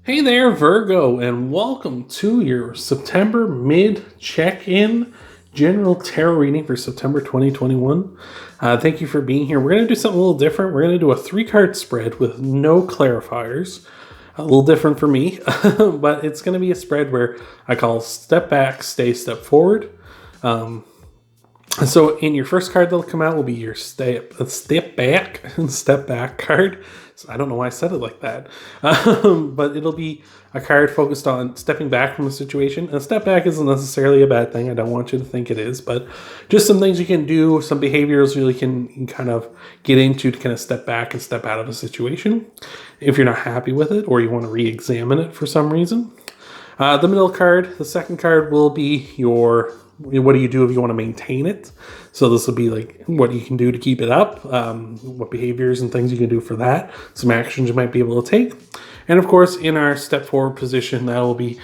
Hey there, Virgo, and welcome to your September mid check-in general tarot reading for September 2021. Thank you for being here. We're going to do something a little different. We're going to do a 3-card spread with no clarifiers. A little different for me, but it's going to be a spread where I call step back, stay, step forward. So in your first card that'll come out will be your step back and step back card. So I don't know why I said it like that. But it'll be a card focused on stepping back from a situation. And step back isn't necessarily a bad thing. I don't want you to think it is, but just some things you can do, some behaviors you can kind of get into to kind of step back and step out of a situation if you're not happy with it or you want to re-examine it for some reason. The middle card, the second card, will be your what do you do if you want to maintain it. So this will be like what you can do to keep it up, what behaviors and things you can do for that, some actions you might be able to take. And of course, in our step forward position, that will be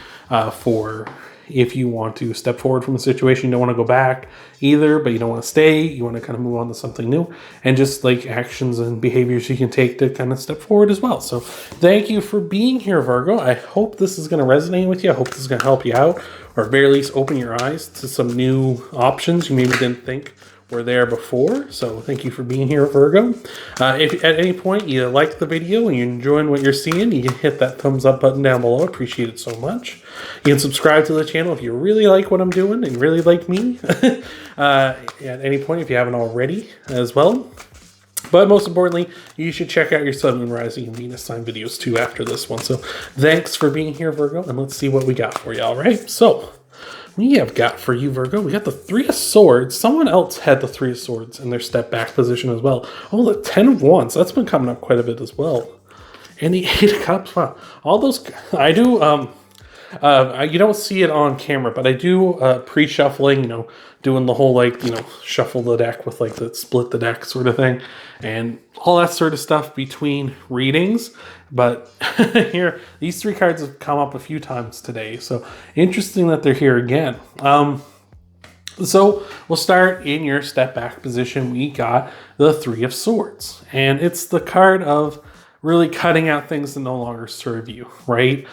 for if you want to step forward from a situation, you don't want to go back either, but you don't want to stay, you want to kind of move on to something new, and just like actions and behaviors you can take to kind of step forward as well. So thank you for being here, Virgo. I hope this is going to resonate with you. I hope this is going to help you out, or at very least open your eyes to some new options you maybe didn't think were there before. So thank you for being here, Virgo. If at any point you like the video and you're enjoying what you're seeing, you can hit that thumbs up button down below. I appreciate it so much. You can subscribe to the channel if you really like what I'm doing and really like me. At any point if you haven't already as well. But most importantly, you should check out your Sun, Moon, Rising, and Venus sign videos too after this one. So thanks for being here, Virgo, and let's see what we got for you, all right? So we have got for you, Virgo, we got the 3 of Swords. Someone else had the 3 of Swords in their step back position as well. Oh, the 10 of Wands. That's been coming up quite a bit as well. And the 8 of Cups. Wow. All those, I do, you don't see it on camera, but I do pre-shuffling, doing the whole, shuffle the deck with, the split the deck sort of thing. And all that sort of stuff between readings. But here, these 3 cards have come up a few times today. So interesting that they're here again. So we'll start in your step back position. We got the 3 of Swords. And it's the card of really cutting out things that no longer serve you, right?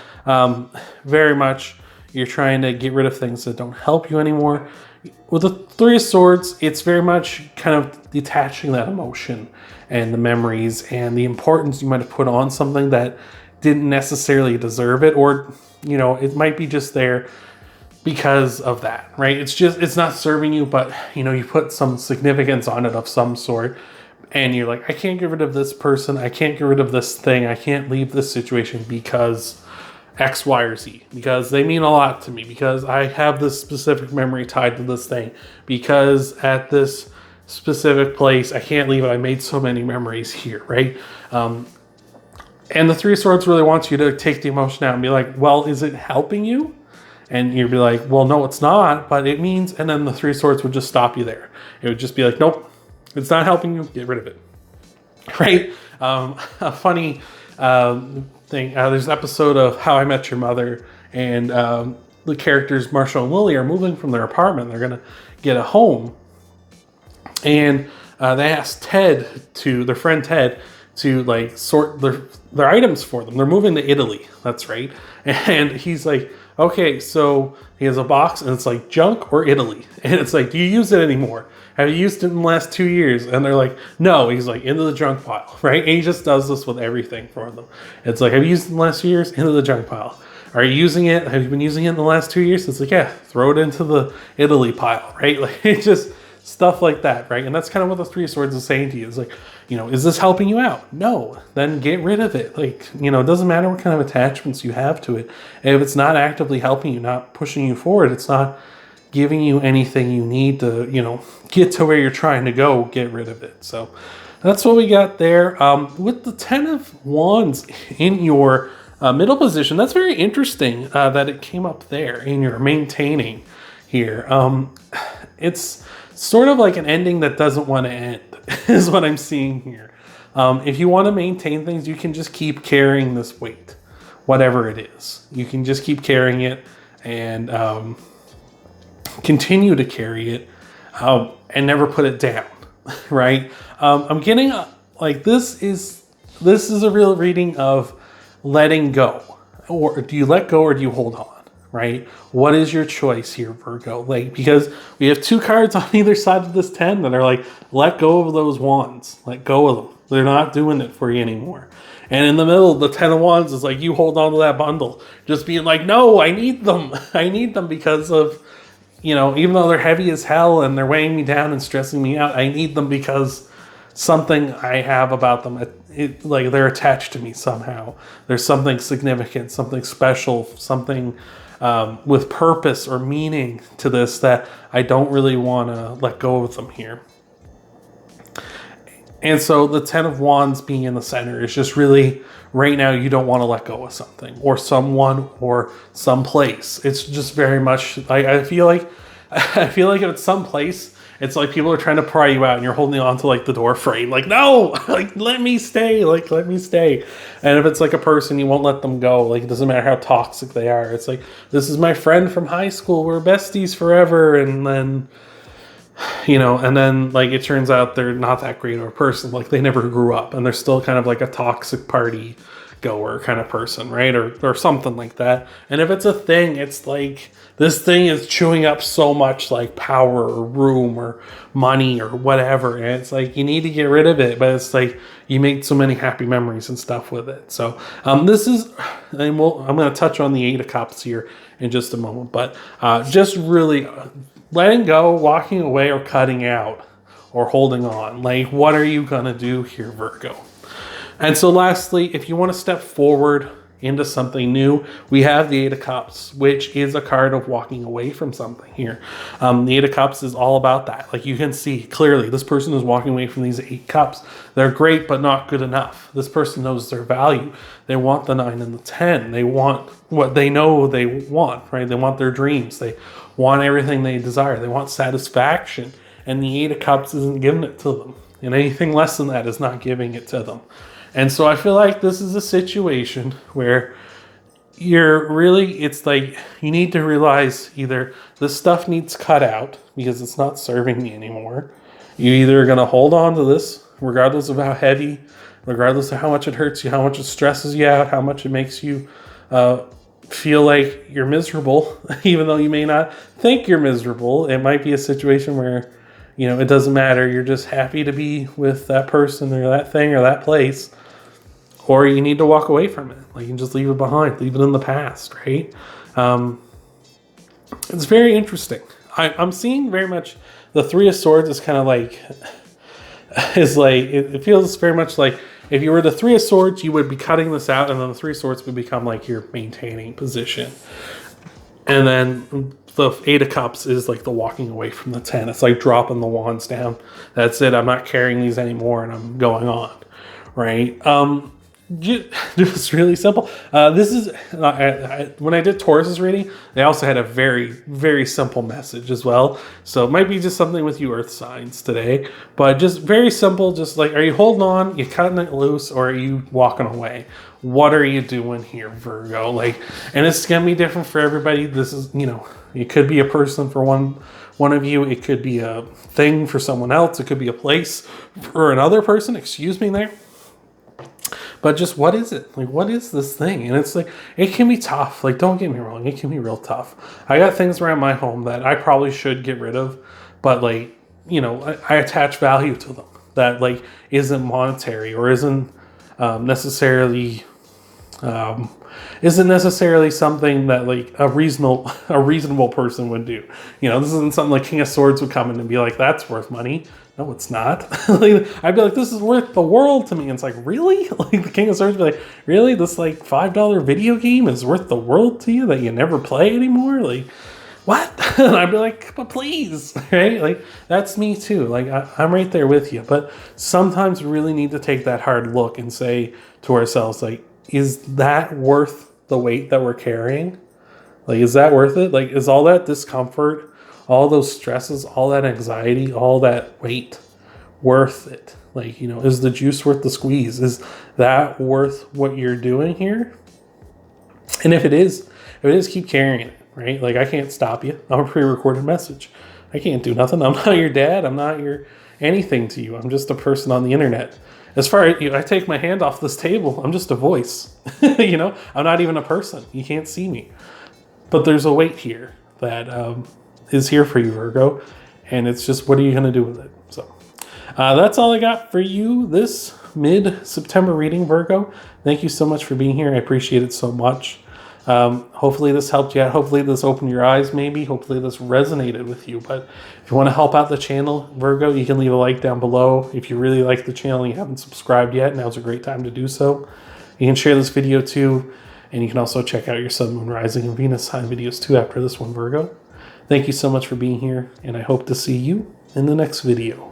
Very much you're trying to get rid of things that don't help you anymore. With the 3 of Swords, it's very much kind of detaching that emotion and the memories and the importance you might have put on something that didn't necessarily deserve it, or, it might be just there because of that, right? It's not serving you, but, you put some significance on it of some sort. And you're like, I can't get rid of this person. I can't get rid of this thing. I can't leave this situation because X, Y, or Z. Because they mean a lot to me. Because I have this specific memory tied to this thing. Because at this specific place, I can't leave it. I made so many memories here, right? And the 3 of Swords really wants you to take the emotion out and be like, well, is it helping you? And you'd be like, well, no, it's not. But it means, and then the 3 of Swords would just stop you there. It would just be like, nope. It's not helping you, get rid of it, right? A funny thing, there's an episode of How I Met Your Mother, and the characters Marshall and Lily are moving from their apartment. They're going to get a home, and they ask their friend Ted, to sort their items for them. They're moving to Italy, that's right. And he's like, okay, so he has a box, and it's like junk or Italy. And it's like, do you use it anymore? Have you used it in the last 2 years? And they're like, no. He's like, into the junk pile, right? And he just does this with everything for them. It's like, have you used it in the last 2 years? Into the junk pile. Are you using it? Have you been using it in the last 2 years? It's like, yeah, throw it into the Italy pile, right? Like, it's just stuff like that, right? And that's kind of what the 3 of Swords is saying to you. It's like, is this helping you out? No. Then get rid of it. It doesn't matter what kind of attachments you have to it. And if it's not actively helping you, not pushing you forward, it's not giving you anything you need to, get to where you're trying to go, get rid of it. So that's what we got there. With the 10 of Wands in your middle position, that's very interesting that it came up there in your maintaining here. It's sort of like an ending that doesn't want to end is what I'm seeing here. If you want to maintain things, you can just keep carrying this weight, whatever it is. You can just keep carrying it and continue to carry it and never put it down, right? I'm getting this is a real reading of letting go or do you let go or do you hold on? Right? What is your choice here, Virgo? Like, because we have 2 cards on either side of this 10 that are like, let go of those wands. Let go of them. They're not doing it for you anymore. And in the middle, the 10 of wands is like, you hold on to that bundle. Just being like, no, I need them. I need them because of, you know, even though they're heavy as hell and they're weighing me down and stressing me out, I need them because something I have about them, like they're attached to me somehow. There's something significant, something special, something with purpose or meaning to this that I don't really want to let go of them here. And so the 10 of wands being in the center is just really, right now, you don't want to let go of something or someone or some place. It's just very much, I feel like if it's some place, it's like people are trying to pry you out and you're holding on to like the door frame. Like, no, like, let me stay. Like, let me stay. And if it's like a person, you won't let them go. Like, it doesn't matter how toxic they are. It's like, this is my friend from high school. We're besties forever. And then, you know, and then like it turns out they're not that great of a person. Like, they never grew up and they're still kind of like a toxic party goer kind of person, right? Or something like that. And if it's a thing, it's like this thing is chewing up so much like power or room or money or whatever. And it's like, you need to get rid of it, but it's like you made so many happy memories and stuff with it. So this is, and I'm going to touch on the 8 of Cups here in just a moment, but just really letting go, walking away, or cutting out or holding on. Like, what are you going to do here, Virgo? And so lastly, if you want to step forward into something new, we have the 8 of Cups, which is a card of walking away from something here. The 8 of Cups is all about that. Like, you can see clearly this person is walking away from these 8 cups. They're great, but not good enough. This person knows their value. They want the 9 and the 10. They want what they know they want, right? They want their dreams. They want everything they desire. They want satisfaction. And the 8 of Cups isn't giving it to them. And anything less than that is not giving it to them. And so I feel like this is a situation where it's like you need to realize either this stuff needs cut out because it's not serving me anymore. You're either going to hold on to this regardless of how heavy, regardless of how much it hurts you, how much it stresses you out, how much it makes you feel like you're miserable, even though you may not think you're miserable. It might be a situation where, you know, it doesn't matter. You're just happy to be with that person or that thing or that place. Or you need to walk away from it. Like, you can just leave it behind, leave it in the past, right? It's very interesting. I'm seeing very much the 3 of Swords is kind of like, it feels very much like if you were the 3 of Swords, you would be cutting this out, and then the 3 of Swords would become like your maintaining position. And then the 8 of Cups is like the walking away from the 10. It's like dropping the wands down. That's it. I'm not carrying these anymore, and I'm going on, right? Just really simple. This is when I did Taurus's reading, they also had a very, very simple message as well. So it might be just something with you earth signs today, but just very simple. Just like, are you holding on, you cutting it loose, or are you walking away? What are you doing here, Virgo? Like, and it's gonna be different for everybody. This is, you know, it could be a person for one of you. It could be a thing for someone else. It could be a place for another person. Excuse me there. But just what is it? Like, what is this thing? And it's like, it can be tough. Like, don't get me wrong. It can be real tough. I got things around my home that I probably should get rid of. But, like, you know, I attach value to them that, like, isn't monetary or isn't necessarily something that, like, a reasonable person would do. You know, this isn't something like King of Swords would come in and be like, that's worth money. No, it's not. Like, I'd be like, this is worth the world to me. And it's like, really? Like, the King of Swords would be like, really? This, like, $5 video game is worth the world to you that you never play anymore? Like, what? And I'd be like, but please, right? Like, that's me too. Like, I'm right there with you. But sometimes we really need to take that hard look and say to ourselves, like, is that worth the weight that we're carrying? Like, is that worth it? Like, is all that discomfort, all those stresses, all that anxiety, all that weight worth it? Like, you know, is the juice worth the squeeze? Is that worth what you're doing here? And if it is, keep carrying it, right? Like, I can't stop you. I'm a pre-recorded message. I can't do nothing. I'm not your dad. I'm not your anything to you. I'm just a person on the internet. as far as, I take my hand off this table, I'm just a voice. I'm not even a person. You can't see me. But there's a weight here that is here for you, Virgo. And it's just, what are you going to do with it? So that's all I got for you this mid-September reading, Virgo. Thank you so much for being here. I appreciate it so much. Hopefully this helped you out. Hopefully this opened your eyes, maybe. Hopefully this resonated with you. But if you want to help out the channel, Virgo, you can leave a like down below. If you really like the channel and you haven't subscribed yet, now's a great time to do so. You can share this video too. And you can also check out your Sun, Moon, Rising, and Venus sign videos too after this one, Virgo. Thank you so much for being here. And I hope to see you in the next video.